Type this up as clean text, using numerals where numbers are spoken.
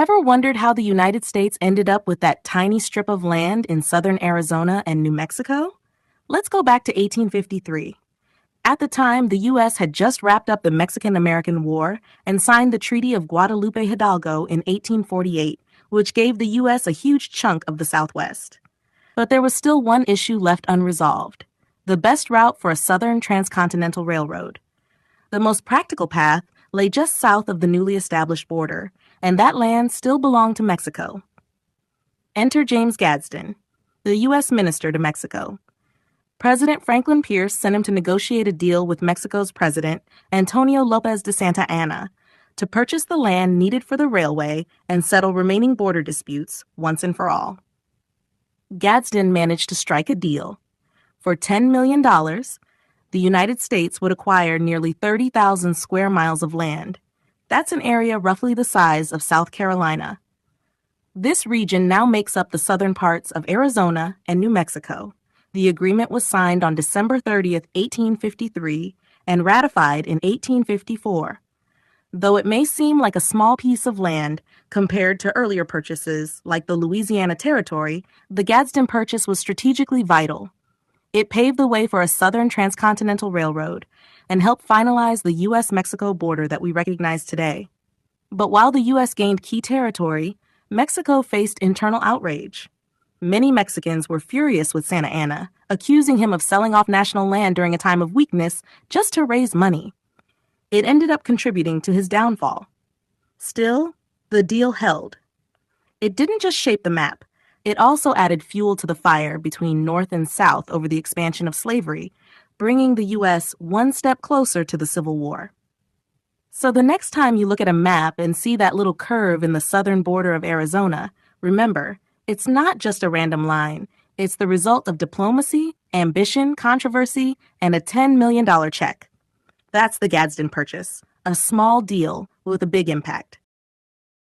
Ever wondered how the United States ended up with that tiny strip of land in southern Arizona and New Mexico? Let's go back to 1853. At the time, the U.S. had just wrapped up the Mexican-American War and signed the Treaty of Guadalupe Hidalgo in 1848, which gave the U.S. a huge chunk of the Southwest. But there was still one issue left unresolved: the best route for a southern transcontinental railroad. The most practical path lay just south of the newly established border, and that land still belonged to Mexico. Enter James Gadsden, the U.S. minister to Mexico. President Franklin Pierce sent him to negotiate a deal with Mexico's president, Antonio Lopez de Santa Anna, to purchase the land needed for the railway and settle remaining border disputes once and for all. Gadsden managed to strike a deal. For $10 million, the United States would acquire nearly 30,000 square miles of land. That's an area roughly the size of South Carolina. This region now makes up the southern parts of Arizona and New Mexico. The agreement was signed on December 30th, 1853, and ratified in 1854. Though it may seem like a small piece of land compared to earlier purchases like the Louisiana Territory, the Gadsden Purchase was strategically vital. It paved the way for a southern transcontinental railroad and helped finalize the U.S.-Mexico border that we recognize today. But while the U.S. gained key territory, Mexico faced internal outrage. Many Mexicans were furious with Santa Anna, accusing him of selling off national land during a time of weakness just to raise money. It ended up contributing to his downfall. Still, the deal held. It didn't just shape the map. It also added fuel to the fire between North and South over the expansion of slavery, bringing the U.S. one step closer to the Civil War. So the next time you look at a map and see that little curve in the southern border of Arizona, remember, it's not just a random line. It's the result of diplomacy, ambition, controversy, and a $10 million check. That's the Gadsden Purchase, a small deal with a big impact.